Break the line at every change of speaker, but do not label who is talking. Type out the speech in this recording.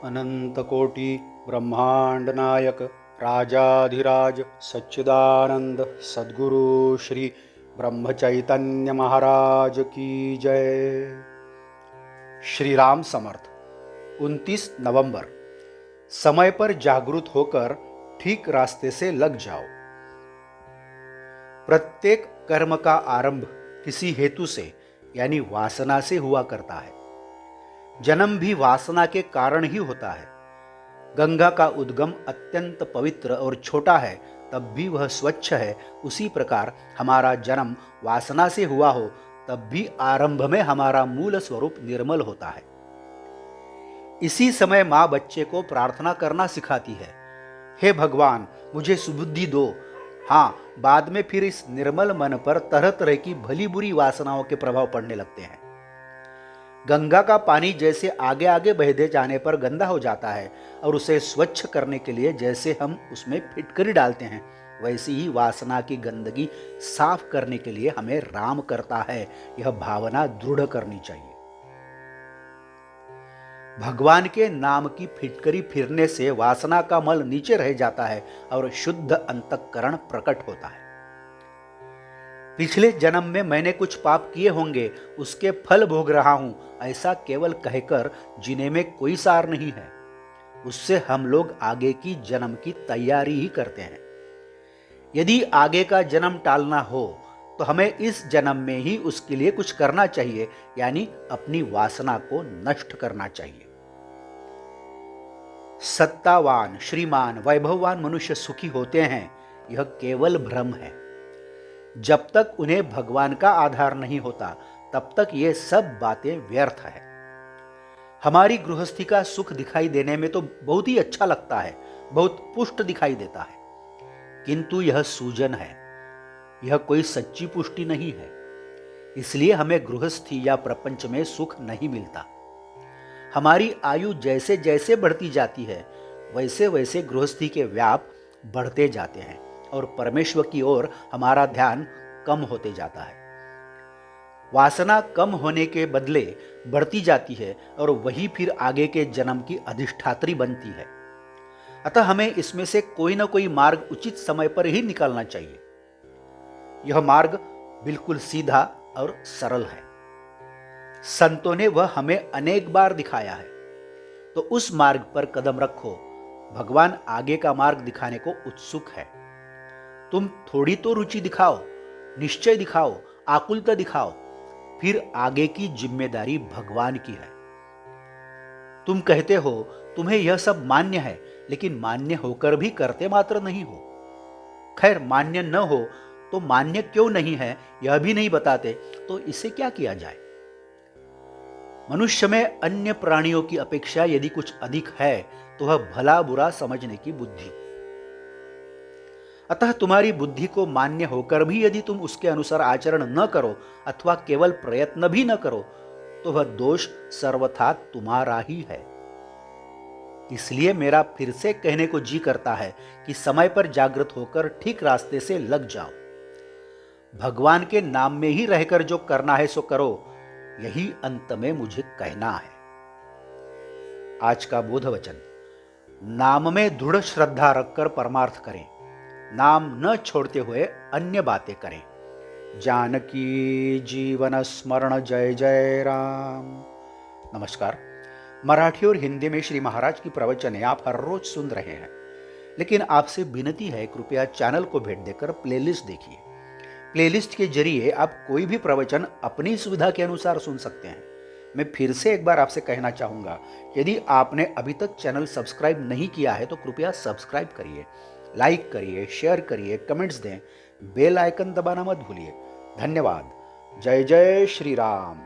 अनंतकोटि ब्रह्मांड नायक राजाधिराज सच्चिदानंद सद्गुरु श्री ब्रह्मचैतन्य महाराज की जय। श्री राम समर्थ। 29 नवंबर। समय पर जागृत होकर ठीक रास्ते से लग जाओ। प्रत्येक कर्म का आरंभ किसी हेतु से यानी वासना से हुआ करता है। जन्म भी वासना के कारण ही होता है। गंगा का उद्गम अत्यंत पवित्र और छोटा है, तब भी वह स्वच्छ है। उसी प्रकार हमारा जन्म वासना से हुआ हो, तब भी आरंभ में हमारा मूल स्वरूप निर्मल होता है। इसी समय माँ बच्चे को प्रार्थना करना सिखाती है, हे भगवान मुझे सुबुद्धि दो। हाँ, बाद में फिर इस निर्मल मन पर तरह तरह की भली बुरी वासनाओं के प्रभाव पड़ने लगते हैं। गंगा का पानी जैसे आगे आगे बहते जाने पर गंदा हो जाता है और उसे स्वच्छ करने के लिए जैसे हम उसमें फिटकरी डालते हैं, वैसी ही वासना की गंदगी साफ करने के लिए हमें राम करता है। यह भावना दृढ़ करनी चाहिए। भगवान के नाम की फिटकरी फिरने से वासना का मल नीचे रह जाता है और शुद्ध अंतःकरण प्रकट होता है। पिछले जन्म में मैंने कुछ पाप किए होंगे, उसके फल भोग रहा हूं, ऐसा केवल कहकर जीने में कोई सार नहीं है। उससे हम लोग आगे की जन्म की तैयारी ही करते हैं। यदि आगे का जन्म टालना हो तो हमें इस जन्म में ही उसके लिए कुछ करना चाहिए, यानी अपनी वासना को नष्ट करना चाहिए। सत्तावान, श्रीमान, वैभववान मनुष्य सुखी होते हैं, यह केवल भ्रम है। जब तक उन्हें भगवान का आधार नहीं होता, तब तक ये सब बातें व्यर्थ है। हमारी गृहस्थी का सुख दिखाई देने में तो बहुत ही अच्छा लगता है, बहुत पुष्ट दिखाई देता है, किंतु यह सूजन है, यह कोई सच्ची पुष्टि नहीं है। इसलिए हमें गृहस्थी या प्रपंच में सुख नहीं मिलता। हमारी आयु जैसे जैसे बढ़ती जाती है, वैसे वैसे गृहस्थी के व्याप बढ़ते जाते हैं और परमेश्वर की ओर हमारा ध्यान कम होते जाता है। वासना कम होने के बदले बढ़ती जाती है और वही फिर आगे के जन्म की अधिष्ठात्री बनती है। अतः हमें इसमें से कोई ना कोई मार्ग उचित समय पर ही निकालना चाहिए। यह मार्ग बिल्कुल सीधा और सरल है। संतों ने वह हमें अनेक बार दिखाया है, तो उस मार्ग पर कदम रखो। भगवान आगे का मार्ग दिखाने को उत्सुक है। तुम थोड़ी तो रुचि दिखाओ, निश्चय दिखाओ, आकुलता दिखाओ, फिर आगे की जिम्मेदारी भगवान की है। तुम कहते हो तुम्हें यह सब मान्य है, लेकिन मान्य होकर भी करते मात्र नहीं हो। खैर, मान्य न हो तो मान्य क्यों नहीं है यह भी नहीं बताते, तो इसे क्या किया जाए। मनुष्य में अन्य प्राणियों की अपेक्षा यदि कुछ अधिक है तो वह भला बुरा समझने की बुद्धि। अतः तुम्हारी बुद्धि को मान्य होकर भी यदि तुम उसके अनुसार आचरण न करो अथवा केवल प्रयत्न भी न करो, तो वह दोष सर्वथा तुम्हारा ही है। इसलिए मेरा फिर से कहने को जी करता है कि समय पर जागृत होकर ठीक रास्ते से लग जाओ। भगवान के नाम में ही रहकर जो करना है सो करो, यही अंत में मुझे कहना है। आज का बोध वचन, नाम में दृढ़ श्रद्धा रखकर परमार्थ करें, नाम न छोड़ते हुए अन्य बातें करें। जानकी जीवन स्मरण, जय जय राम। नमस्कार। मराठी और हिंदी में श्री महाराज की प्रवचनें आप हर रोज सुन रहे हैं, लेकिन आपसे विनती है कृपया चैनल को भेंट देकर प्लेलिस्ट देखिए। प्लेलिस्ट के जरिए आप कोई भी प्रवचन अपनी सुविधा के अनुसार सुन सकते हैं। मैं फिर से एक बार आपसे कहना चाहूँगा, यदि आपने अभी तक चैनल सब्सक्राइब नहीं किया है तो कृपया सब्सक्राइब करिए, लाइक करिए, शेयर करिए, कमेंट्स दें, बेल आइकन दबाना मत भूलिए। धन्यवाद। जय जय श्री राम।